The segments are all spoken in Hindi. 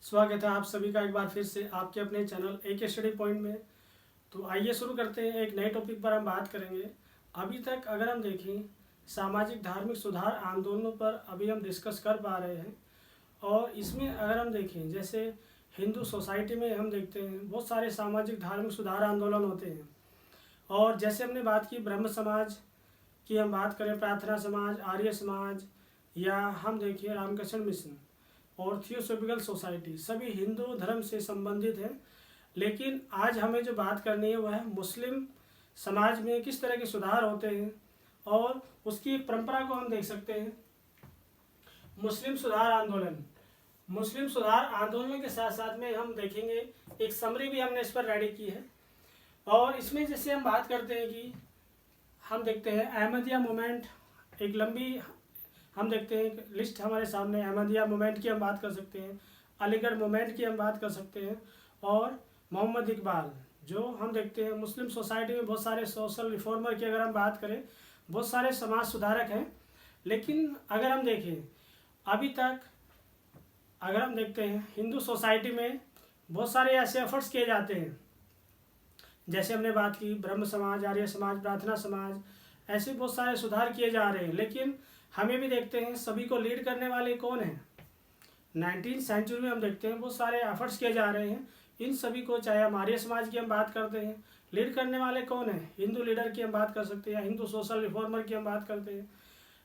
स्वागत है आप सभी का एक बार फिर से आपके अपने चैनल एक स्टडी पॉइंट में। तो आइए शुरू करते हैं। एक नए टॉपिक पर हम बात करेंगे। अभी तक अगर हम देखें सामाजिक धार्मिक सुधार आंदोलनों पर अभी हम डिस्कस कर पा रहे हैं। और इसमें अगर हम देखें जैसे हिंदू सोसाइटी में हम देखते हैं बहुत सारे सामाजिक धार्मिक सुधार आंदोलन होते हैं। और जैसे हमने बात की ब्रह्म समाज की, हम बात करें प्रार्थना समाज, आर्य समाज, या हम देखिए रामकृष्ण मिशन और थियोसॉफिकल सोसाइटी, सभी हिंदू धर्म से संबंधित है। लेकिन आज हमें जो बात करनी है वह है मुस्लिम समाज में किस तरह के सुधार होते हैं और उसकी एक परंपरा को हम देख सकते हैं। मुस्लिम सुधार आंदोलन, मुस्लिम सुधार आंदोलन के साथ साथ में हम देखेंगे एक समरी भी हमने इस पर रेडी की है। और इसमें जैसे हम बात करते हैं कि हम देखते हैं अहमदिया मूवमेंट, एक लंबी हम देखते हैं एक लिस्ट हमारे सामने। अहमदिया मूवमेंट की हम बात कर सकते हैं, अलीगढ़ मूवमेंट की हम बात कर सकते हैं, और मोहम्मद इकबाल, जो हम देखते हैं मुस्लिम सोसाइटी में बहुत सारे सोशल रिफॉर्मर की अगर हम बात करें बहुत सारे समाज सुधारक हैं। लेकिन अगर हम देखें अभी तक अगर हम देखते हैं हिंदू सोसाइटी में बहुत सारे ऐसे एफर्ट्स किए जाते हैं, जैसे हमने बात की ब्रह्म समाज, आर्य समाज, प्रार्थना समाज, ऐसे बहुत सारे सुधार किए जा रहे हैं। लेकिन हमें भी देखते हैं सभी को लीड करने वाले कौन हैं। 19वीं सेंचुरी में हम देखते हैं बहुत सारे एफर्ट्स किए जा रहे हैं। इन सभी को, चाहे हम आर्य समाज की हम बात करते हैं, लीड करने वाले कौन हैं। हिंदू लीडर की हम बात कर सकते हैं, हिंदू सोशल रिफॉर्मर की हम बात करते हैं।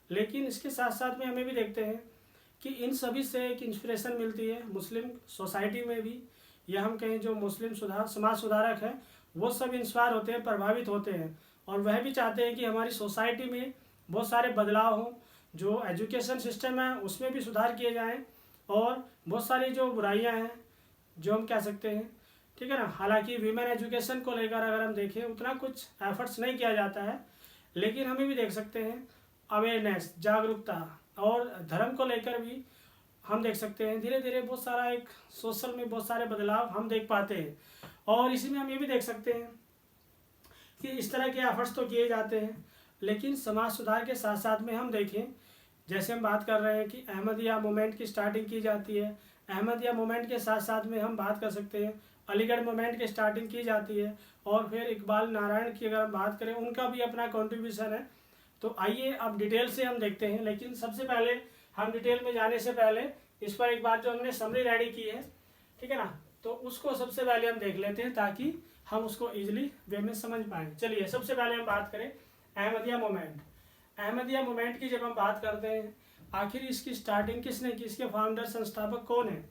लेकिन इसके साथ साथ में हमें भी देखते हैं कि इन सभी से एक इंस्पिरेशन मिलती है मुस्लिम सोसाइटी में भी, या हम कहें जो मुस्लिम समाज सुधारक हैं वो सब इंस्पायर होते हैं, प्रभावित होते हैं। और वह भी चाहते हैं कि हमारी सोसाइटी में बहुत सारे बदलाव हों, जो एजुकेशन सिस्टम है उसमें भी सुधार किए जाएं, और बहुत सारी जो बुराइयां हैं जो हम कह सकते हैं, ठीक है ना। हालांकि वीमेन एजुकेशन को लेकर अगर हम देखें उतना कुछ एफर्ट्स नहीं किया जाता है, लेकिन हमें भी देख सकते हैं अवेयरनेस, जागरूकता, और धर्म को लेकर भी हम देख सकते हैं धीरे धीरे बहुत सारा एक सोशल में बहुत सारे बदलाव हम देख पाते हैं। और इसी में हम ये भी देख सकते हैं कि इस तरह के एफर्ट्स तो किए जाते हैं, लेकिन समाज सुधार के साथ साथ में हम देखें जैसे हम बात कर रहे हैं कि अहमदिया मूवमेंट की स्टार्टिंग की जाती है। अहमदिया मूवमेंट के साथ साथ में हम बात कर सकते हैं अलीगढ़ मूवमेंट की स्टार्टिंग की जाती है, और फिर इकबाल नारायण की अगर हम बात करें उनका भी अपना कॉन्ट्रीब्यूशन है। तो आइए अब डिटेल से हम देखते हैं। लेकिन सबसे पहले हम डिटेल में जाने से पहले इस पर एक बार जो हमने समरी रेडी की है, ठीक है ना, तो उसको सबसे पहले हम देख लेते हैं ताकि हम उसको इजीली वे में समझ पाएँ। चलिए सबसे पहले हम बात करें अहमदिया मूवमेंट। अहमदिया मूवमेंट की जब हम बात करते हैं आखिर इसकी स्टार्टिंग किसने की, इसके फाउंडर संस्थापक कौन है,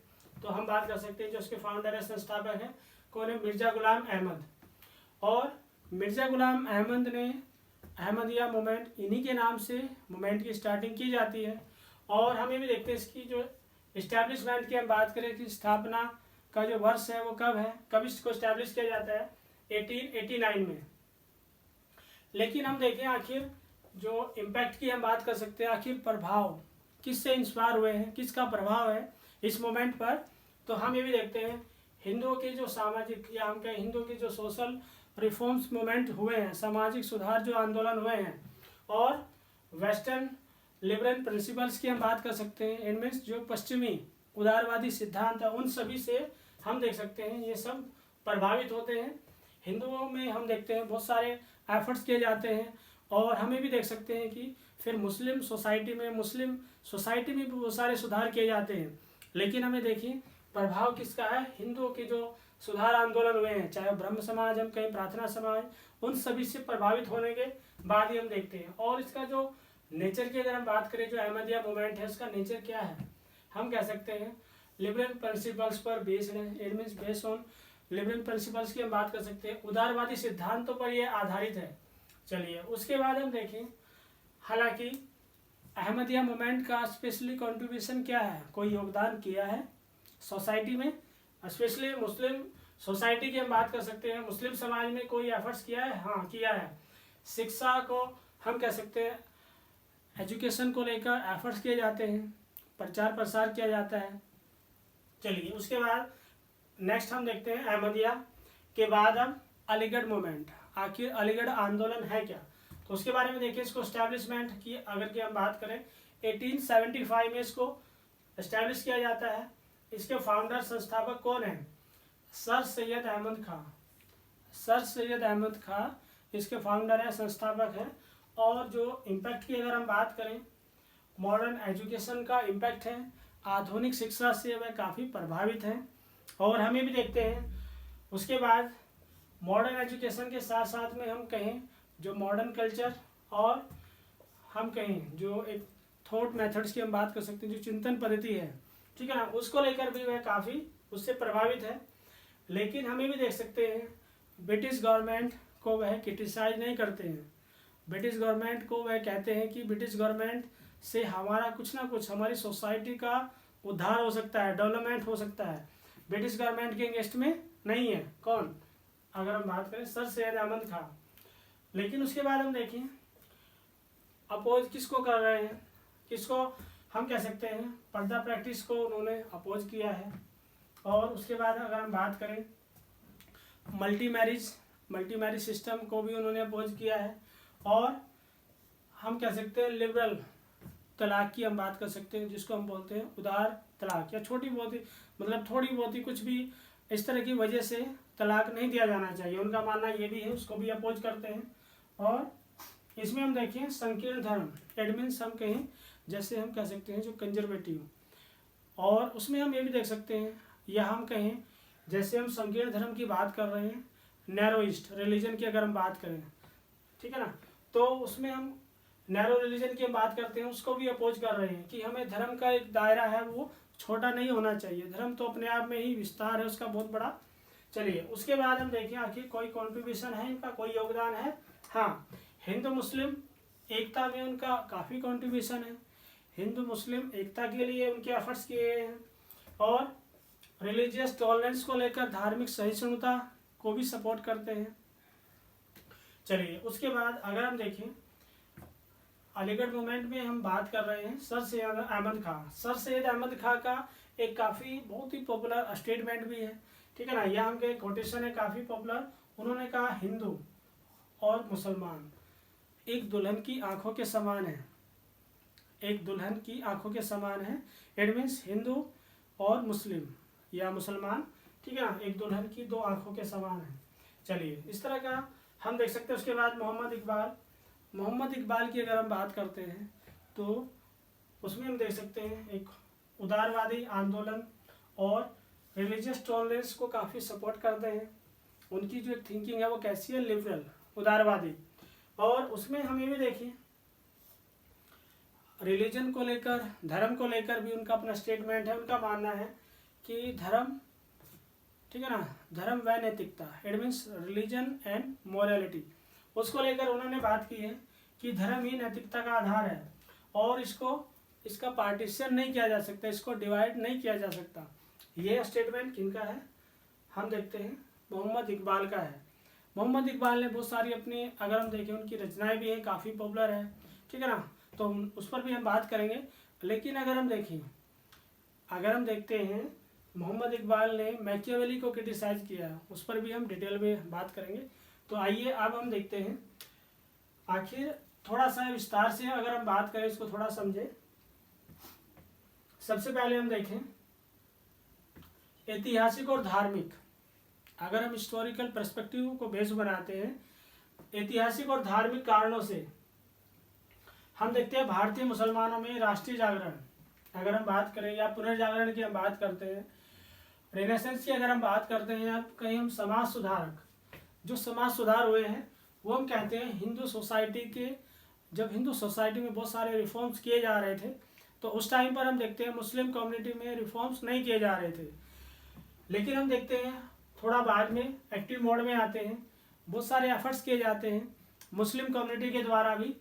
तो हम बात कर सकते हैं जो इसके फाउंडर है, संस्थापक है कौन है, मिर्जा गुलाम अहमद। और मिर्जा गुलाम अहमद ने अहमदिया मूवमेंट, इन्हीं के नाम से मूवमेंट की स्टार्टिंग की जाती है। और हमें भी देखते हैं इसकी जो इस्टेब्लिशमेंट की हम बात करें कि स्थापना का जो वर्ष है वो कब है, कब इसको इस्टेब्लिश किया जाता है, 1889 में। लेकिन हम देखें आखिर जो इम्पैक्ट की हम बात कर सकते हैं, आखिर प्रभाव किससे इंस्पायर हुए हैं, किसका प्रभाव है इस मूवमेंट पर, तो हम ये भी देखते हैं हिंदुओं के जो सामाजिक, या हम कहें हिंदुओं के जो सोशल रिफॉर्म्स मूवमेंट हुए हैं, सामाजिक सुधार जो आंदोलन हुए हैं, और वेस्टर्न लिबरल प्रिंसिपल्स की हम बात कर सकते हैं, इनमें जो पश्चिमी उदारवादी सिद्धांत है उन सभी से हम देख सकते हैं ये सब प्रभावित होते हैं। हिंदुओं में हम देखते हैं बहुत सारे एफर्ट्स किए जाते हैं। और हमें भी देख सकते हैं कि फिर मुस्लिम सोसाइटी में भी बहुत सारे सुधार किए जाते हैं। लेकिन हमें देखिए प्रभाव किसका है, हिंदुओं के जो सुधार आंदोलन हुए हैं, चाहे ब्रह्म समाज हम कहें, प्रार्थना समाज, उन सभी से प्रभावित होने के बाद ही हम देखते हैं। और इसका जो नेचर की अगर हम बात करें, जो अहमदिया मूवमेंट है उसका नेचर क्या है, हम कह सकते हैं लिबरल प्रिंसिपल्स पर बेस्ड है, it means based on liberal principles की हम बात कर सकते हैं, उदारवादी सिद्धांतों पर यह आधारित है। चलिए उसके बाद हम देखें, हालांकि अहमदिया मूवमेंट का स्पेशली कंट्रीब्यूशन क्या है, कोई योगदान किया है सोसाइटी में, स्पेशली मुस्लिम सोसाइटी की हम बात कर सकते हैं, मुस्लिम समाज में कोई एफर्ट्स किया है, हाँ किया है। शिक्षा को हम कह सकते हैं, एजुकेशन को लेकर एफर्ट्स किए जाते हैं, प्रचार प्रसार किया जाता है। चलिए उसके बाद नेक्स्ट हम देखते हैं अहमदिया के बाद हम अलीगढ़ मूवमेंट। आखिर अलीगढ़ आंदोलन है क्या, तो उसके बारे में देखिए। इसको एस्टैब्लिशमेंट की अगर की हम बात करें 1875 में इसको एस्टैब्लिश किया जाता है। इसके फाउंडर संस्थापक कौन है? सर सैयद अहमद खां। सर सैयद अहमद खां इसके फाउंडर है, संस्थापक है। और जो इम्पैक्ट की अगर हम बात करें, मॉडर्न एजुकेशन का इम्पैक्ट है, आधुनिक शिक्षा से वह काफ़ी प्रभावित हैं। और हमें भी देखते हैं उसके बाद मॉडर्न एजुकेशन के साथ साथ में हम कहें जो मॉडर्न कल्चर, और हम कहें जो एक थॉट मेथड्स की हम बात कर सकते हैं, जो चिंतन पद्धति है, ठीक है ना, उसको लेकर भी वह काफ़ी उससे प्रभावित है। लेकिन हमें भी देख सकते हैं ब्रिटिश गवर्नमेंट को वह क्रिटिसाइज नहीं करते हैं। ब्रिटिश गवर्नमेंट को वह कहते हैं कि ब्रिटिश गवर्नमेंट से हमारा कुछ ना कुछ, हमारी सोसाइटी का उद्धार हो सकता है, डेवलपमेंट हो सकता है। ब्रिटिश गवर्नमेंट के अगेंस्ट में नहीं है। कौन? अगर हम बात करें सर सैयद अहमद खां। लेकिन उसके बाद हम देखें अपोज किसको कर रहे हैं, किसको हम कह सकते हैं, पर्दा प्रैक्टिस को उन्होंने अपोज किया है। और उसके बाद अगर हम बात करें मल्टी मैरिज सिस्टम को भी उन्होंने अपोज किया है। और हम कह सकते हैं लिबरल तलाक की हम बात कर सकते हैं, जिसको हम बोलते हैं उदार तलाक, या छोटी बहुत ही मतलब थोड़ी बहुत ही कुछ भी इस तरह की वजह से तलाक नहीं दिया जाना चाहिए, उनका मानना ये भी है, उसको भी अपोज करते हैं। और इसमें हम देखें संकीर्ण धर्म, इट मीन्स हम कहें जैसे हम कह सकते हैं जो कंजर्वेटिव, और उसमें हम ये भी देख सकते हैं, या हम कहें जैसे हम संकीर्ण धर्म की बात कर रहे हैं, नैरोइस्ट रिलीजन की अगर हम बात करें, ठीक है ना, तो उसमें हम नैरो रिलीजन की हम बात करते हैं, उसको भी अपोज कर रहे हैं कि हमें धर्म का एक दायरा है वो छोटा नहीं होना चाहिए, धर्म तो अपने आप में ही विस्तार है उसका बहुत बड़ा। चलिए उसके बाद हम देखें आखिर कोई कॉन्ट्रीब्यूशन है इनका, कोई योगदान है? हाँ, हिंदू मुस्लिम एकता में उनका काफ़ी कॉन्ट्रीब्यूशन है। हिंदू मुस्लिम एकता के लिए उनके एफर्ट्स किए हैं। और रिलीजियस टॉलरेंस को लेकर धार्मिक सहिष्णुता को भी सपोर्ट करते हैं। चलिए उसके बाद अगर हम देखें अलीगढ़ मूवमेंट में हम बात कर रहे हैं सर सैयद अहमद खां। सर सैयद अहमद खां का एक काफ़ी बहुत ही पॉपुलर स्टेटमेंट भी है, ठीक है ना, यह हम कोटेशन है काफ़ी पॉपुलर। उन्होंने कहा हिंदू और मुसलमान एक दुल्हन की आंखों के समान है, एक दुल्हन की आंखों के समान है। इट मीन्स हिंदू और मुस्लिम या मुसलमान, ठीक है ना, एक दुल्हन की दो आंखों के समान है। चलिए इस तरह का हम देख सकते हैं। उसके बाद मोहम्मद इकबाल की अगर हम बात करते हैं तो उसमें हम देख सकते हैं एक उदारवादी आंदोलन और रिलीजियस टॉलरेंस को काफ़ी सपोर्ट करते हैं। उनकी जो थिंकिंग है वो कैसी है? लिबरल, उदारवादी। और उसमें हम ये भी देखें रिलीजन को लेकर, धर्म को लेकर भी उनका अपना स्टेटमेंट है। उनका मानना है कि धर्म, ठीक है ना, धर्म व नैतिकता, it means religion and morality, उसको लेकर उन्होंने बात की है कि धर्म ही नैतिकता का आधार है और इसका पार्टीशन नहीं किया जा सकता, इसको डिवाइड नहीं किया जा सकता। ये स्टेटमेंट किनका है? हम देखते हैं मोहम्मद इकबाल का है। मोहम्मद इकबाल ने बहुत सारी अपनी, अगर हम देखें उनकी रचनाएं भी हैं, काफ़ी पॉपुलर है, ठीक है ना, तो उस पर भी हम बात करेंगे। लेकिन अगर हम देखते हैं मोहम्मद इकबाल ने मैकियावेली को क्रिटिसाइज किया है, उस पर भी हम डिटेल में बात करेंगे। तो आइए अब हम देखते हैं आखिर थोड़ा सा विस्तार से अगर हम बात करें, इसको थोड़ा समझे। सबसे पहले हम देखें ऐतिहासिक और धार्मिक, अगर हम हिस्टोरिकल पर्सपेक्टिव को बेस बनाते हैं ऐतिहासिक और धार्मिक कारणों से, हम देखते हैं भारतीय मुसलमानों में राष्ट्रीय जागरण अगर हम बात करें या पुनर्जागरण की हम बात करते हैं, रेनेसेंस की अगर हम बात करते हैं, या कहीं हम समाज सुधारक, जो समाज सुधार हुए हैं वो हम कहते हैं हिंदू सोसाइटी के, जब हिंदू सोसाइटी में बहुत सारे रिफॉर्म्स किए जा रहे थे तो उस टाइम पर हम देखते हैं मुस्लिम कम्युनिटी में रिफॉर्म्स नहीं किए जा रहे थे। लेकिन हम देखते हैं थोड़ा बाद में एक्टिव मोड में आते हैं, बहुत सारे एफर्ट्स किए जाते हैं मुस्लिम कम्युनिटी के द्वारा भी।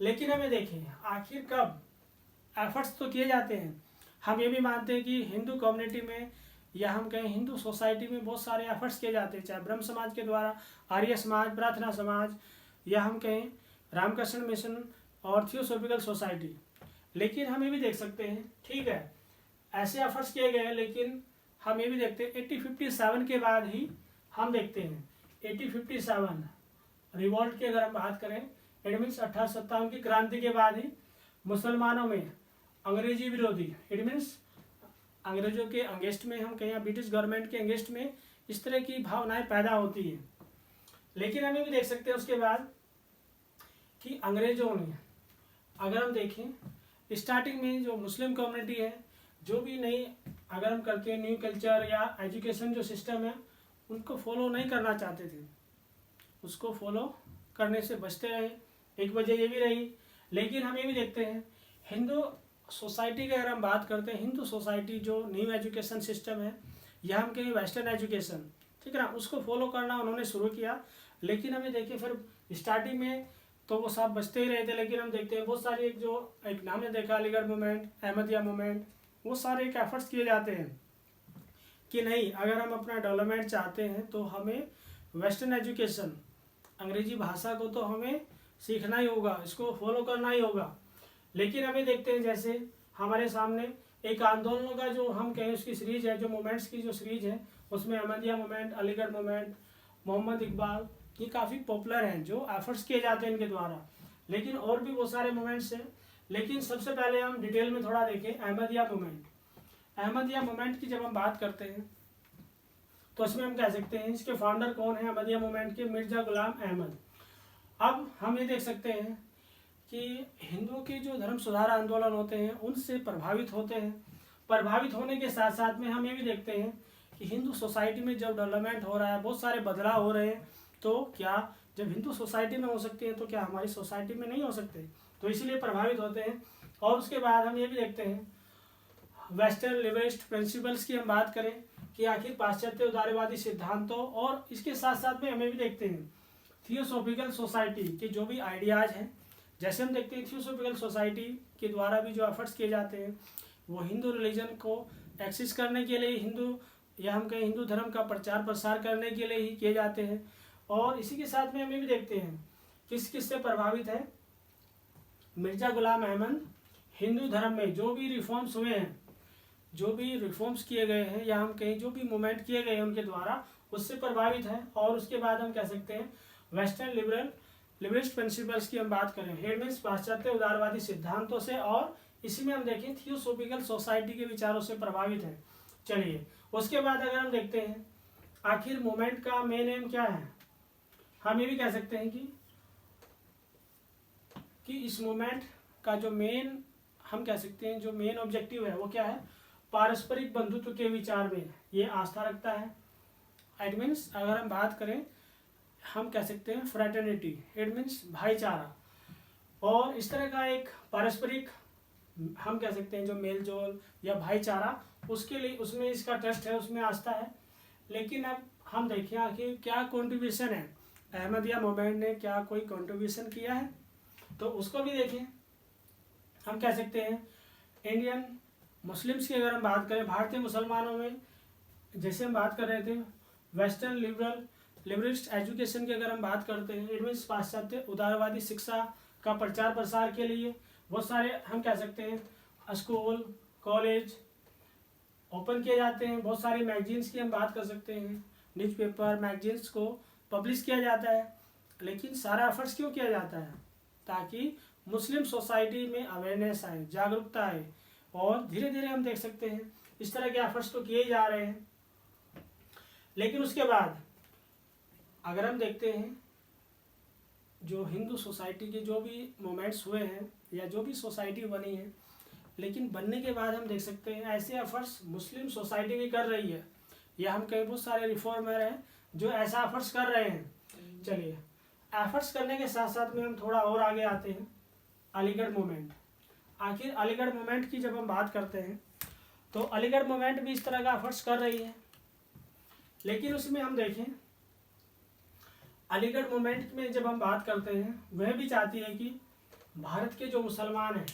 लेकिन हमें देखें आखिर कब एफर्ट्स तो किए जाते हैं, हम ये भी मानते हैं कि हिंदू कम्युनिटी में या हम कहें हिंदू सोसाइटी में बहुत सारे एफर्ट्स किए जाते हैं, चाहे ब्रह्म समाज के द्वारा, आर्य समाज, प्रार्थना समाज, या हम कहें रामकृष्ण मिशन और थियोसॉफिकल सोसाइटी। लेकिन हम ये भी देख सकते हैं, ठीक है, ऐसे एफर्ट्स किए गए हैं, लेकिन हम ये भी देखते हैं 1857 के बाद ही हम देखते हैं 1857 रिवॉल्ट की अगर हम बात करें, इट मीन्स 1857 की क्रांति के बाद ही मुसलमानों में अंग्रेजी विरोधी, इट मीन्स अंग्रेजों के अगेंस्ट में हम कहें या ब्रिटिश गवर्नमेंट के अगेंस्ट में इस तरह की भावनाएं पैदा होती हैं। लेकिन हम ये भी देख सकते हैं उसके बाद कि अंग्रेजों ने, अगर हम देखें स्टार्टिंग में जो मुस्लिम कम्युनिटी है, जो भी नई अगर हम करते हैं न्यू कल्चर या एजुकेशन जो सिस्टम है उनको फॉलो नहीं करना चाहते थे, उसको फॉलो करने से बचते रहे। एक वजह ये भी रही। लेकिन हम ये भी देखते हैं हिंदू सोसाइटी की अगर हम बात करते हैं, हिंदू सोसाइटी जो न्यू एजुकेशन सिस्टम है या हम कहें वेस्टर्न एजुकेशन, ठीक है ना, उसको फॉलो करना उन्होंने शुरू किया। लेकिन हमें देखिए फिर स्टार्टिंग में तो वो सब बचते ही रहे थे। लेकिन हम देखते हैं बहुत सारी जो एक नाम ने देखा अलीगढ़ मूवमेंट, अहमदिया मूवमेंट, वो सारे एक एफर्ट्स किए जाते हैं कि नहीं, अगर हम अपना डेवलपमेंट चाहते हैं तो हमें वेस्टर्न एजुकेशन, अंग्रेजी भाषा को तो हमें सीखना ही होगा, इसको फॉलो करना ही होगा। लेकिन हमें देखते हैं जैसे हमारे सामने एक आंदोलनों का जो हम कहें उसकी सीरीज है, जो मूवमेंट्स की जो सीरीज है, उसमें अहमदिया मूवमेंट, अलीगढ़ मूवमेंट, मोहम्मद इकबाल, ये काफ़ी पॉपुलर हैं, जो एफर्ट्स किए जाते हैं इनके द्वारा। लेकिन और भी बहुत सारे मूवमेंट्स हैं। लेकिन सबसे पहले हम डिटेल में थोड़ा देखें अहमदिया मूवमेंट। अहमदिया मूवमेंट की जब हम बात करते हैं तो इसमें हम कह सकते हैं इसके फाउंडर कौन है अहमदिया मूवमेंट के, मिर्जा गुलाम अहमद। अब हम ये देख सकते हैं कि हिंदुओं के जो धर्म सुधार आंदोलन होते हैं उनसे प्रभावित होते हैं। प्रभावित होने के साथ साथ में हम ये भी देखते हैं कि हिंदू सोसाइटी में जब डेवलपमेंट हो रहा है, बहुत सारे बदलाव हो रहे हैं, तो क्या जब हिंदू सोसाइटी में हो सकते हैं तो क्या हमारी सोसाइटी में नहीं हो सकते, तो इसीलिए प्रभावित होते हैं। और उसके बाद हम ये भी देखते हैं वेस्टर्न लिबरलिस्ट प्रिंसिपल्स की हम बात करें कि आखिर पाश्चात्य उदारवादी सिद्धांतों, और इसके साथ साथ में हमें भी देखते हैं थियोसॉफिकल सोसाइटी के जो भी आइडियाज़ हैं। जैसे हम देखते हैं थियोसॉफिकल सोसाइटी के द्वारा भी जो एफर्ट्स किए जाते हैं वो हिंदू रिलीजन को एक्सेस करने के लिए, हिंदू या हम कहें हिंदू धर्म का प्रचार प्रसार करने के लिए ही किए जाते हैं। और इसी के साथ में हमें भी देखते हैं किस किस से प्रभावित है मिर्जा गुलाम अहमद। हिंदू धर्म में जो भी रिफॉर्म्स हुए हैं, जो भी रिफॉर्म्स किए गए हैं या हम कहें जो भी मूवमेंट किए गए हैं उनके द्वारा, उससे प्रभावित है। और उसके बाद हम कह सकते हैं वेस्टर्न लिबरलिस्ट प्रिंसिपल्स की हम बात करें, हेड मीन्स पाश्चात्य उदारवादी सिद्धांतों से, और इसी में हम देखें थियोसॉफिकल सोसाइटी के विचारों से प्रभावित है। चलिए उसके बाद अगर हम देखते हैं आखिर मूवमेंट का मेन एम क्या है, हम ये भी कह सकते हैं कि इस मूवमेंट का जो मेन हम कह सकते हैं जो मेन ऑब्जेक्टिव है वो क्या है, पारस्परिक बंधुत्व के विचार में ये आस्था रखता है। इट मीन्स अगर हम बात करें हम कह सकते हैं फ्रेटर्निटी, इट मीन्स भाईचारा, और इस तरह का एक पारस्परिक हम कह सकते हैं जो मेल जोल या भाईचारा, उसके लिए उसमें इसका ट्रस्ट है, उसमें आस्था है। लेकिन अब हम देखें आखिर क्या कंट्रीब्यूशन है, अहमदिया मूवमेंट ने क्या कोई कंट्रीब्यूशन किया है, तो उसको भी देखें। हम कह सकते हैं इंडियन मुस्लिम्स की अगर हम बात करें, भारतीय मुसलमानों में जैसे हम बात कर रहे थे वेस्टर्न लिबरलिस्ट एजुकेशन की अगर हम बात करते हैं, इट मीन्स पाश्चात्य उदारवादी शिक्षा का प्रचार प्रसार के लिए बहुत सारे हम कह सकते हैं स्कूल कॉलेज ओपन किए जाते हैं। बहुत सारे मैगजीन्स की हम बात कर सकते हैं, न्यूज़पेपर मैगजीन्स को पब्लिश किया जाता है। लेकिन सारा एफर्ट्स क्यों किया जाता है, ताकि मुस्लिम सोसाइटी में अवेयरनेस आए, जागरूकता आए, और धीरे धीरे हम देख सकते हैं इस तरह के एफर्ट्स तो किए जा रहे हैं। लेकिन उसके बाद अगर हम देखते हैं जो हिंदू सोसाइटी के जो भी मूवमेंट्स हुए हैं या जो भी सोसाइटी बनी है, लेकिन बनने के बाद हम देख सकते हैं ऐसे एफर्ट्स मुस्लिम सोसाइटी भी कर रही है, या हम कहीं बहुत सारे रिफॉर्मर हैं जो ऐसा एफर्ट्स कर रहे हैं। चलिए एफर्ट्स करने के साथ साथ में हम थोड़ा और आगे आते हैं अलीगढ़ मूवमेंट। आखिर अलीगढ़ मूवमेंट की जब हम बात करते हैं तो अलीगढ़ मूवमेंट भी इस तरह का एफर्ट्स कर रही है। लेकिन उसमें हम देखें अलीगढ़ मूवमेंट में जब हम बात करते हैं वह भी चाहती है कि भारत के जो मुसलमान हैं,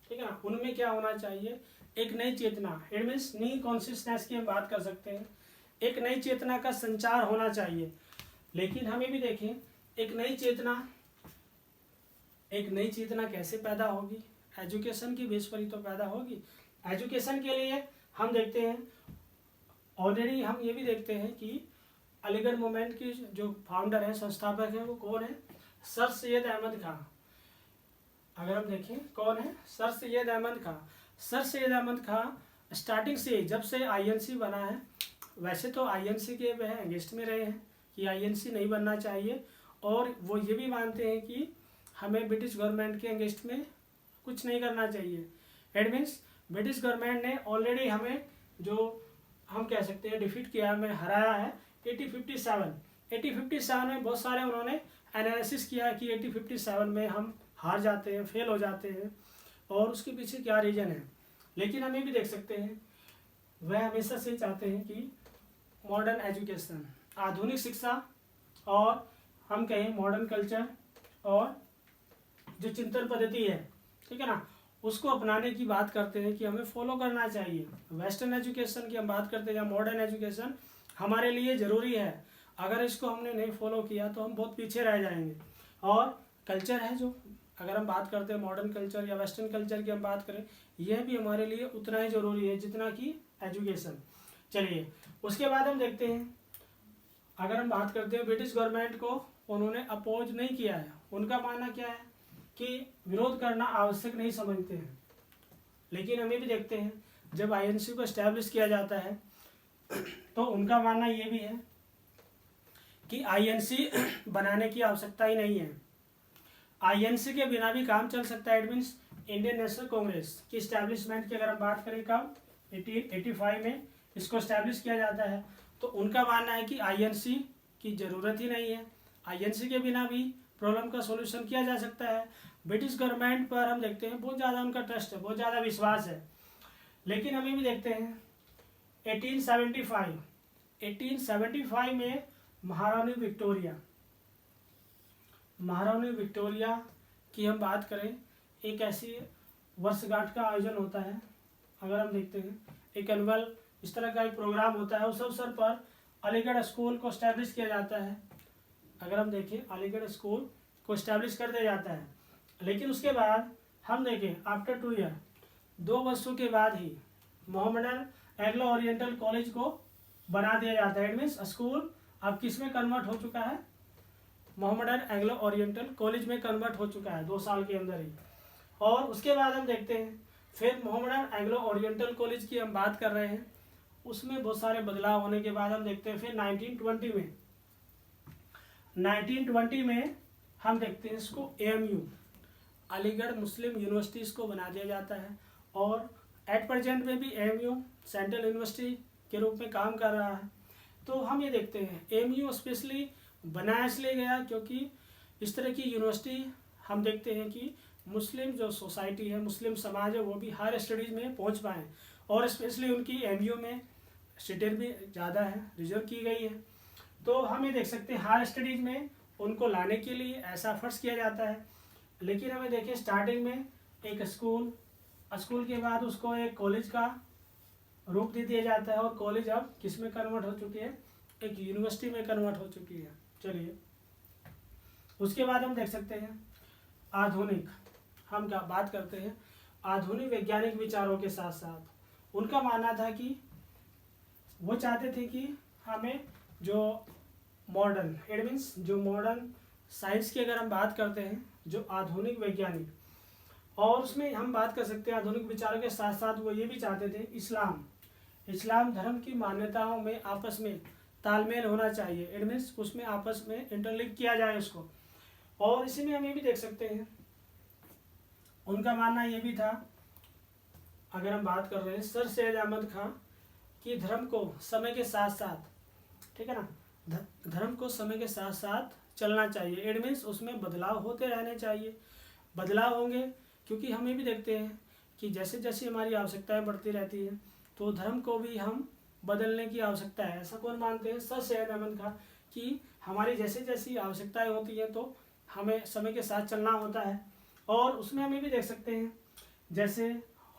ठीक है ना, उनमें क्या होना चाहिए, एक नई चेतना, इट मीन्स न्यू कॉन्शियसनेस की हम बात कर सकते हैं, एक नई चेतना का संचार होना चाहिए। लेकिन हमें भी देखें एक नई चेतना कैसे पैदा होगी, एजुकेशन की बेस पर ही तो पैदा होगी। एजुकेशन के लिए हम देखते हैं ऑलरेडी हम ये भी देखते हैं कि अलीगढ़ मूवमेंट की जो फाउंडर है, संस्थापक है, वो कौन है, सर सैयद अहमद खां। अगर हम देखें कौन है, सर सैयद अहमद खां। सर सैयद अहमद खां स्टार्टिंग से जब से आईएनसी बना है, वैसे तो आईएनसी के वह अगेंस्ट में रहे हैं कि आईएनसी नहीं बनना चाहिए, और वो ये भी मानते हैं कि हमें ब्रिटिश गवर्नमेंट के अगेंस्ट में कुछ नहीं करना चाहिए। इट मीन्स ब्रिटिश गवर्नमेंट ने ऑलरेडी हमें, जो हम कह सकते हैं डिफीट किया, हमें हराया है 1857 में। बहुत सारे उन्होंने एनालिसिस किया कि 1857 में हम हार जाते हैं, फेल हो जाते हैं, और उसके पीछे क्या रीज़न है। लेकिन हम ये भी देख सकते हैं वह हमेशा से चाहते हैं कि मॉडर्न एजुकेशन, आधुनिक शिक्षा, और हम कहें मॉडर्न कल्चर, और जो चिंतन पद्धति है, ठीक है ना, उसको अपनाने की बात करते हैं कि हमें फॉलो करना चाहिए। वेस्टर्न एजुकेशन की हम बात करते हैं या मॉडर्न एजुकेशन हमारे लिए ज़रूरी है, अगर इसको हमने नहीं फॉलो किया तो हम बहुत पीछे रह जाएंगे। और कल्चर है जो, अगर हम बात करते हैं मॉडर्न कल्चर या वेस्टर्न कल्चर की हम बात करें, यह भी हमारे लिए उतना ही ज़रूरी है जितना कि एजुकेशन। चलिए उसके बाद हम देखते हैं, अगर हम बात करते हैं ब्रिटिश गवर्नमेंट को उन्होंने अपोज नहीं किया है। उनका मानना क्या है कि विरोध करना आवश्यक नहीं समझते हैं। लेकिन हमें भी देखते हैं जब आईएनसी को एस्टैब्लिश किया जाता है तो उनका मानना ये भी है कि आईएनसी बनाने की आवश्यकता ही नहीं है, आईएनसी के बिना भी काम चल सकता है। It means Indian national Congress की इस्टेब्लिशमेंट की अगर हम बात करें कब 1885 में इसको इस्टेब्लिश किया जाता है, तो उनका मानना है कि आईएनसी की ज़रूरत ही नहीं है, आईएनसी के बिना भी प्रॉब्लम का सॉल्यूशन किया जा सकता है। ब्रिटिश गवर्नमेंट पर हम देखते हैं बहुत ज़्यादा उनका ट्रस्ट है, बहुत ज़्यादा विश्वास है। लेकिन हमें भी देखते हैं 1875 में महारानी विक्टोरिया की हम बात करें, एक ऐसी वर्षगांठ का आयोजन होता है। अगर हम देखते हैं एक एनुअल इस तरह का एक प्रोग्राम होता है, उस अवसर पर अलीगढ़ स्कूल को इस्टेब्लिश किया जाता है। अगर हम देखें अलीगढ़ स्कूल को इस्टेब्लिश कर दिया जाता है। लेकिन उसके बाद हम देखें आफ्टर 2 ईयर, 2 वर्षों के बाद ही मोहम्मडन एंग्लो ओरिएंटल कॉलेज को बना दिया जाता है। इट मीन्स स्कूल अब किस में कन्वर्ट हो चुका है, मोहम्मडन एंग्लो ओरिएंटल कॉलेज में कन्वर्ट हो चुका है 2 साल के अंदर ही। और उसके बाद हम देखते हैं फिर मोहम्मडन एंग्लो ओरिएंटल कॉलेज की हम बात कर रहे हैं, उसमें बहुत सारे बदलाव होने के बाद हम देखते हैं फिर 1920 में हम देखते हैं इसको AMU अलीगढ़ मुस्लिम यूनिवर्सिटी इसको बना दिया जाता है। और एट प्रेजेंट में भी AMU सेंट्रल यूनिवर्सिटी के रूप में काम कर रहा है। तो हम ये देखते हैं AMU स्पेशली बनाया इसलिए गया क्योंकि इस तरह की यूनिवर्सिटी हम देखते हैं कि मुस्लिम जो सोसाइटी है, मुस्लिम समाज है, वो भी हायर स्टडीज़ में पहुंच पाएँ। और स्पेशली उनकी AMU में सीटें भी ज़्यादा है, रिजर्व की गई है। तो हम ये देख सकते हैं हायर स्टडीज़ में उनको लाने के लिए ऐसा एफर्ट्स किया जाता है। लेकिन हमें देखिए स्टार्टिंग में एक स्कूल के बाद उसको एक कॉलेज का रूप दे दिया जाता है, और कॉलेज अब किस में कन्वर्ट हो चुकी है, एक यूनिवर्सिटी में कन्वर्ट हो चुकी है। चलिए उसके बाद हम देख सकते हैं आधुनिक, हम क्या बात करते हैं आधुनिक वैज्ञानिक विचारों के साथ साथ उनका मानना था कि वो चाहते थे कि हमें जो मॉडर्न, इट मीन्स जो मॉडर्न साइंस की अगर हम बात करते हैं, जो आधुनिक वैज्ञानिक, और उसमें हम बात कर सकते हैं आधुनिक विचारों के साथ साथ वो ये भी चाहते थे इस्लाम धर्म की मान्यताओं में आपस में तालमेल होना चाहिए। इट मीन्स उसमें आपस में इंटरलिंक किया जाए उसको। और इसी में हम ये भी देख सकते हैं उनका मानना ये भी था, अगर हम बात कर रहे हैं सर सैयद अहमद खान, कि धर्म को समय के साथ साथ, ठीक है ना, धर्म को समय के साथ साथ चलना चाहिए। इट मीन्स उसमें बदलाव होते रहने चाहिए, बदलाव होंगे क्योंकि हमें भी देखते हैं कि जैसे जैसे हमारी आवश्यकताएं बढ़ती रहती हैं तो धर्म को भी हम बदलने की आवश्यकता है। ऐसा कौन मानते हैं, सर सैयद अहमद खान, कि हमारी जैसे जैसी आवश्यकताएं होती हैं तो हमें समय के साथ चलना होता है। और उसमें हमें भी देख सकते हैं जैसे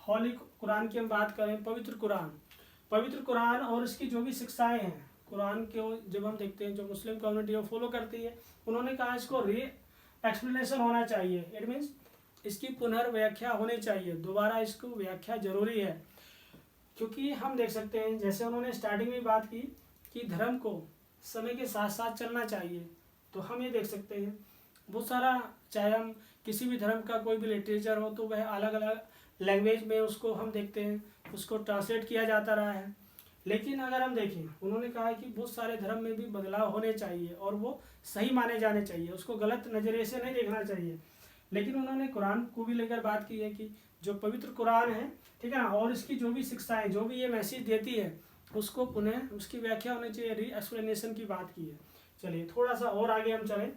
होली कुरान की हम बात करें, पवित्र कुरान और इसकी जो भी शिक्षाएं हैं कुरान के, जब हम देखते हैं जो मुस्लिम कम्युनिटी वो फॉलो करती है, उन्होंने कहा इसको एक्सप्लेनेशन होना चाहिए। इट मीन्स इसकी पुनर्व्याख्या होनी चाहिए, दोबारा इसको व्याख्या जरूरी है। क्योंकि हम देख सकते हैं जैसे उन्होंने स्टार्टिंग में बात की कि धर्म को समय के साथ साथ चलना चाहिए, तो हम ये देख सकते हैं बहुत सारा, चाहे हम किसी भी धर्म का कोई भी लिटरेचर हो तो वह अलग अलग लैंग्वेज में उसको हम देखते हैं उसको ट्रांसलेट किया जाता रहा है। लेकिन अगर हम देखें, उन्होंने कहा है कि बहुत सारे धर्म में भी बदलाव होने चाहिए और वो सही माने जाने चाहिए, उसको गलत नज़रिए से नहीं देखना चाहिए। लेकिन उन्होंने कुरान को भी लेकर बात की है कि जो पवित्र कुरान है, ठीक है ना, और इसकी जो भी शिक्षाएं, जो भी ये मैसेज देती है, उसको पुनः उसकी व्याख्या होनी चाहिए, री एक्सप्लेनेशन की बात की है। चलिए थोड़ा सा और आगे हम चलें।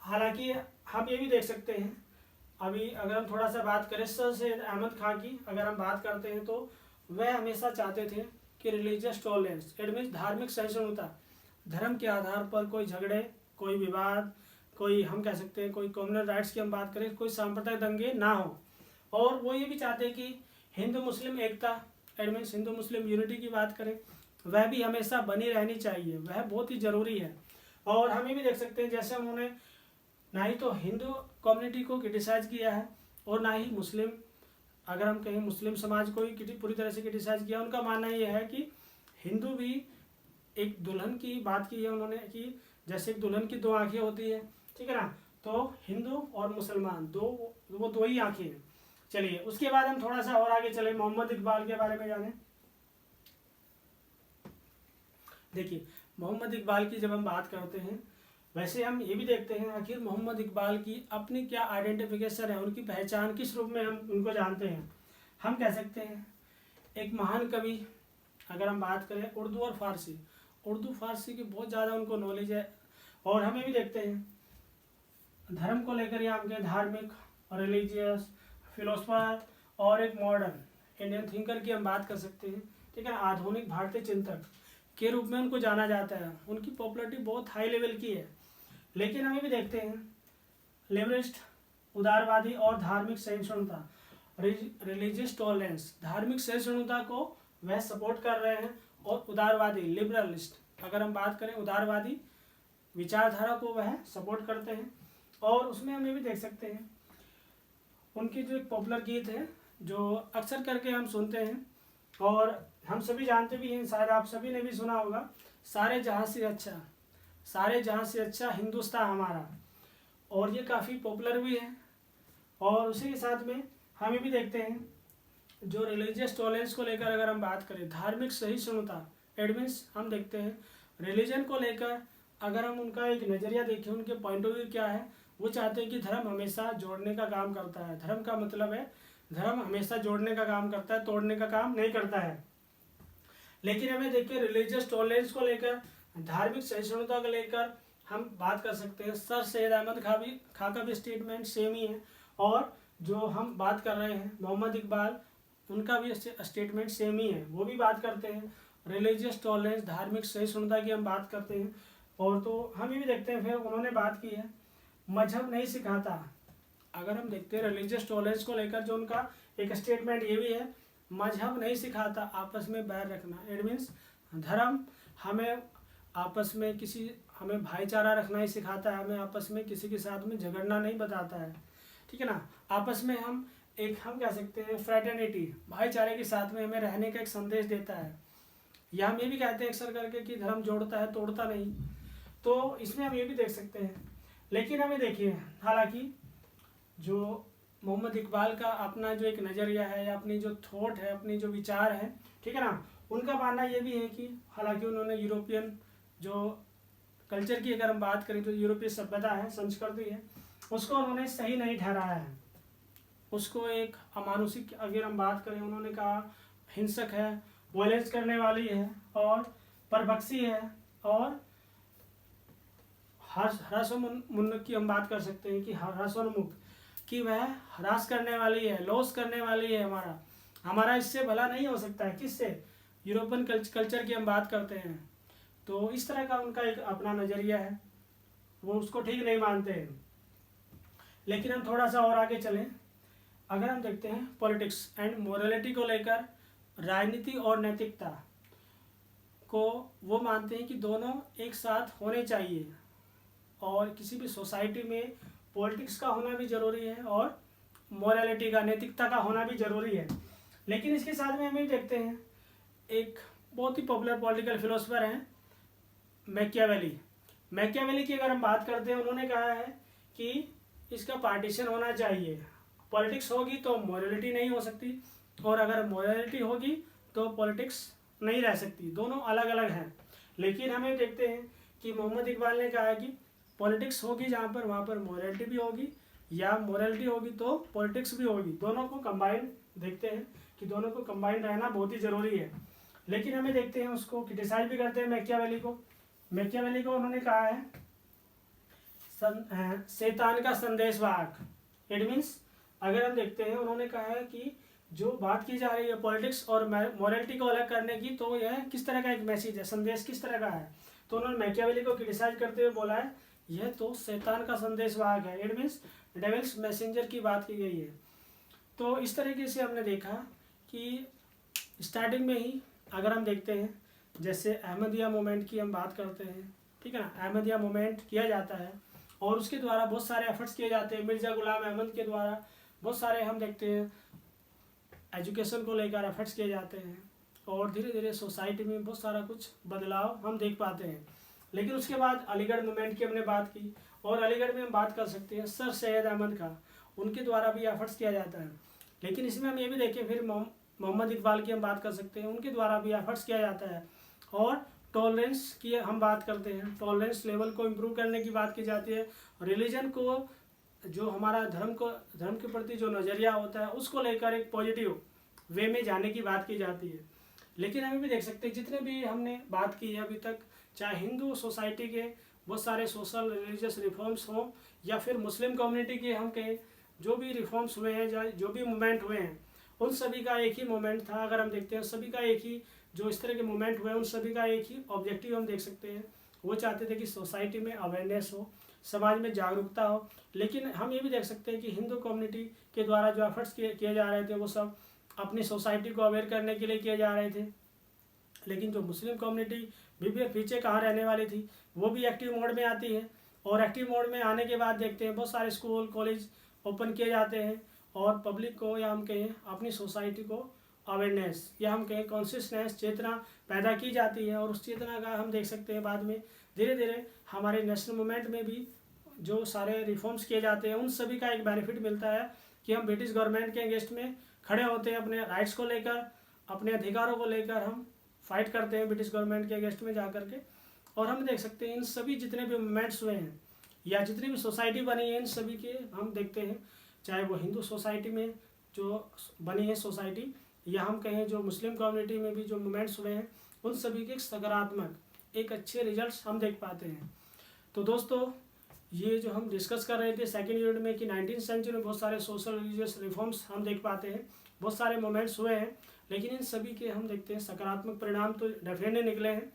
हालांकि हम ये भी देख सकते हैं, अभी अगर हम थोड़ा सा बात करें सर सैयद अहमद खां की, अगर हम बात करते हैं तो वह हमेशा चाहते थे कि रिलीजियस टॉलरेंस, इट मीन्स धार्मिक सहिष्णुता, धर्म के आधार पर कोई झगड़े, कोई विवाद, कोई हम कह सकते हैं कोई कम्युनल राइट्स की हम बात करें, कोई सांप्रदायिक दंगे ना हो। और वो ये भी चाहते हैं कि हिंदू मुस्लिम एकता, it means Hindu Muslim unity की बात करें, वह भी हमेशा बनी रहनी चाहिए, वह बहुत ही ज़रूरी है। और हम ये भी देख सकते हैं जैसे उन्होंने ना ही तो हिंदू कम्युनिटी को क्रिटिसाइज किया है और ना ही मुस्लिम, अगर हम कहें मुस्लिम समाज को ही पूरी तरह से क्रिटिसाइज किया। उनका मानना यह है कि हिंदू भी एक दुल्हन की बात की है उन्होंने कि जैसे एक दुल्हन की दो आंखें होती है, ठीक है ना, तो हिंदू और मुसलमान वो दो ही आंखें हैं। चलिए उसके बाद हम थोड़ा सा और आगे चले, मोहम्मद इकबाल के बारे में जाने। देखिए मोहम्मद इकबाल की जब हम बात करते हैं, वैसे हम ये भी देखते हैं आखिर मोहम्मद इकबाल की अपनी क्या आइडेंटिफिकेशन है, उनकी पहचान किस रूप में हम उनको जानते हैं। हम कह सकते हैं एक महान कवि, अगर हम बात करें उर्दू और फारसी, उर्दू फारसी की बहुत ज़्यादा उनको नॉलेज है। और हमें भी देखते हैं धर्म को लेकर यहाँ के धार्मिक और रिलीजियस फिलोसफर और एक मॉडर्न इंडियन थिंकर की हम बात कर सकते हैं, ठीक है, आधुनिक भारतीय चिंतक के रूप में उनको जाना जाता है। उनकी पॉपुलैरिटी बहुत हाई लेवल की है। लेकिन हमें भी देखते हैं लिबरलिस्ट, उदारवादी और धार्मिक सहिष्णुता, रिलीजियस टॉलरेंस, धार्मिक सहिष्णुता को वह सपोर्ट कर रहे हैं। और उदारवादी लिबरलिस्ट, अगर हम बात करें उदारवादी विचारधारा को वह सपोर्ट करते हैं। और उसमें हम ये भी देख सकते हैं उनकी जो एक पॉपुलर गीत है जो अक्सर करके हम सुनते हैं और हम सभी जानते भी हैं, शायद आप सभी ने भी सुना होगा, सारे जहाँ से अच्छा, सारे जहाँ से अच्छा हिंदुस्तान हमारा। और ये काफ़ी पॉपुलर भी है। और उसी के साथ में हम ये भी देखते हैं जो रिलीजियस टॉलरेंस को लेकर अगर हम बात करें, धार्मिक सहिष्णुता, इट मीन्स हम देखते हैं रिलीजन को लेकर अगर हम उनका एक नज़रिया देखें, उनके पॉइंट ऑफ व्यू क्या है, वो चाहते हैं कि धर्म हमेशा जोड़ने का काम करता है। धर्म का मतलब है धर्म हमेशा जोड़ने का काम करता है, तोड़ने का काम नहीं करता है। लेकिन हमें देखिए रिलीजियस टॉलरेंस को लेकर, धार्मिक सहिष्णुता को लेकर हम बात कर सकते हैं। सर सैयद अहमद खां का भी स्टेटमेंट सेम ही है। और जो हम बात कर रहे हैं मोहम्मद इकबाल, उनका भी स्टेटमेंट सेम ही है। वो भी बात करते हैं रिलीजियस टॉलरेंस, धार्मिक सहिष्णुता की हम बात करते हैं। और तो हम ये भी देखते हैं, फिर उन्होंने बात की है मजहब नहीं सिखाता। अगर हम देखते हैं रिलीजियस टॉलरेंस को लेकर जो उनका एक स्टेटमेंट ये भी है, मजहब नहीं सिखाता आपस में बैर रखना। इट मीन्स धर्म हमें आपस में हमें भाईचारा रखना ही सिखाता है, हमें आपस में किसी के साथ में झगड़ना नहीं बताता है, ठीक है ना। आपस में हम कह सकते हैं फ्रेटर्निटी, भाईचारे के साथ में हमें रहने का एक संदेश देता है। या हम ये भी कहते हैं अक्सर करके कि धर्म जोड़ता है तोड़ता नहीं, तो इसमें हम ये भी देख सकते हैं। लेकिन हमें देखिए हालांकि जो मोहम्मद इकबाल का अपना जो एक नज़रिया है या अपनी जो थॉट है, अपनी जो विचार है, ठीक है ना, उनका मानना ये भी है कि हालांकि उन्होंने यूरोपियन जो कल्चर की अगर हम बात करें, जो यूरोपीय सभ्यता है, संस्कृति है, उसको उन्होंने सही नहीं ठहराया है। उसको एक अमानुषिक अगर हम बात करें, उन्होंने कहा हिंसक है, वायलेंस करने वाली है और परभक्षी है और हरासोन्मुख की हम बात कर सकते हैं कि हरासोन्मुख कि वह हरास करने वाली है, लॉस करने वाली है। हमारा इससे भला नहीं हो सकता है। किससे? यूरोपियन कल्चर की हम बात करते हैं। तो इस तरह का उनका एक अपना नज़रिया है, वो उसको ठीक नहीं मानते हैं। लेकिन हम थोड़ा सा और आगे चलें, अगर हम देखते हैं पॉलिटिक्स एंड मोरालिटी को लेकर, राजनीति और नैतिकता को वो मानते हैं कि दोनों एक साथ होने चाहिए और किसी भी सोसाइटी में पॉलिटिक्स का होना भी ज़रूरी है और मोरालिटी का, नैतिकता का होना भी ज़रूरी है। लेकिन इसके साथ में हम ये देखते हैं एक बहुत ही पॉपुलर पॉलिटिकल फिलोसफर हैं मैकियावेली की अगर हम बात करते हैं, उन्होंने कहा है कि इसका पार्टीशन होना चाहिए। पॉलिटिक्स होगी तो मोरालिटी नहीं हो सकती और अगर मोरालिटी होगी तो पॉलिटिक्स नहीं रह सकती, दोनों अलग अलग हैं। लेकिन हमें देखते हैं कि मोहम्मद इकबाल ने कहा है कि पॉलिटिक्स होगी जहाँ पर वहाँ पर मोरालिटी भी होगी, या मोरालिटी होगी तो पॉलिटिक्स भी होगी, दोनों को कंबाइन देखते हैं कि दोनों को कंबाइन रहना बहुत ही ज़रूरी है। लेकिन हमें देखते हैं उसको क्रिटिसाइज भी करते हैं मैकियावेली को उन्होंने कहा है शैतान का संदेशवाहक। इट मीन्स अगर हम देखते हैं उन्होंने कहा है कि जो बात की जा रही है पॉलिटिक्स और मोरालिटी को अलग करने की, तो यह किस तरह का एक मैसेज है, संदेश किस तरह का है। तो उन्होंने मैकियावेली को क्रिटिसाइज करते हुए बोला है यह तो शैतान का संदेशवाहक है। इट मीन्स डेविल्स मैसेंजर की बात की गई है। तो इस तरीके से हमने देखा कि स्टार्टिंग में ही अगर हम देखते हैं जैसे अहमदिया मूवमेंट की हम बात करते हैं, ठीक है ना, अहमदिया मूवमेंट किया जाता है और उसके द्वारा बहुत सारे एफर्ट्स किए जाते हैं। मिर्ज़ा गुलाम अहमद के द्वारा बहुत सारे हम देखते हैं एजुकेशन को लेकर एफर्ट्स किए जाते हैं और धीरे धीरे सोसाइटी में बहुत सारा कुछ बदलाव हम देख पाते हैं। लेकिन उसके बाद अलीगढ़ मूवमेंट की हमने बात की और अलीगढ़ में हम बात कर सकते हैं सर सैयद अहमद का, उनके द्वारा भी एफर्ट्स किया जाता है। लेकिन इसमें हम ये भी देखें फिर मोहम्मद इकबाल की हम बात कर सकते हैं, उनके द्वारा भी एफर्ट्स किया जाता है। और टॉलरेंस की हम बात करते हैं, टॉलरेंस लेवल को इम्प्रूव करने की बात की जाती है। रिलीजन को, जो हमारा धर्म के प्रति जो नज़रिया होता है उसको लेकर एक पॉजिटिव वे में जाने की बात की जाती है। लेकिन हमें भी देख सकते हैं जितने भी हमने बात की है अभी तक, चाहे हिंदू सोसाइटी के बहुत सारे सोशल रिलीजियस रिफॉर्म्स हों या फिर मुस्लिम कम्युनिटी के हम कहें जो भी रिफॉर्म्स हुए हैं, जो भी मूवमेंट हुए हैं, उन सभी का एक ही मूवमेंट था। अगर हम देखते हैं सभी का एक ही, जो इस तरह के मूवमेंट हुए उन सभी का एक ही ऑब्जेक्टिव हम देख सकते हैं, वो चाहते थे कि सोसाइटी में अवेयरनेस हो, समाज में जागरूकता हो। लेकिन हम ये भी देख सकते हैं कि हिंदू कम्युनिटी के द्वारा जो एफर्ट्स किए जा रहे थे वो सब अपनी सोसाइटी को अवेयर करने के लिए किए जा रहे थे। लेकिन जो मुस्लिम कम्युनिटी भी पीछे कहाँ रहने वाली थी, वो भी एक्टिव मोड में आती है। और एक्टिव मोड में आने के बाद देखते हैं बहुत सारे स्कूल कॉलेज ओपन किए जाते हैं और पब्लिक को, या हम कहें अपनी सोसाइटी को अवेयरनेस, या हम कहें कॉन्शियसनेस, चेतना पैदा की जाती है। और उस चेतना का हम देख सकते हैं बाद में धीरे धीरे हमारे नेशनल मूवमेंट में भी जो सारे रिफॉर्म्स किए जाते हैं उन सभी का एक बेनिफिट मिलता है कि हम ब्रिटिश गवर्नमेंट के अगेंस्ट में खड़े होते हैं, अपने राइट्स को लेकर, अपने अधिकारों को लेकर हम फाइट करते हैं ब्रिटिश गवर्नमेंट के अगेंस्ट में जा करके। और हम देख सकते हैं इन सभी जितने भी मूवमेंट्स हुए हैं या जितनी भी सोसाइटी बनी है, इन सभी के हम देखते हैं, चाहे वो हिंदू सोसाइटी में जो बनी है सोसाइटी, या हम कहें जो मुस्लिम कम्युनिटी में भी जो मूवमेंट्स हुए हैं, उन सभी के सकारात्मक एक अच्छे रिजल्ट्स हम देख पाते हैं। तो दोस्तों, ये जो हम डिस्कस कर रहे थे सेकेंड यूनिट में कि 19वीं सेंचुरी में बहुत सारे सोशल रिलीजियस रिफॉर्म्स हम देख पाते हैं, बहुत सारे मूवमेंट्स हुए हैं, लेकिन इन सभी के हम देखते हैं सकारात्मक परिणाम तो डेफिनेटली निकले हैं।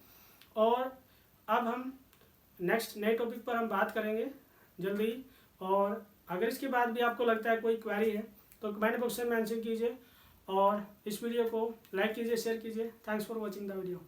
और अब हम नेक्स्ट नए टॉपिक पर हम बात करेंगे जल्दी। और अगर इसके बाद भी आपको लगता है कोई क्वेरी है तो कमेंट बॉक्स में मेंशन कीजिए और इस वीडियो को लाइक कीजिए, शेयर कीजिए। Thanks for watching the video.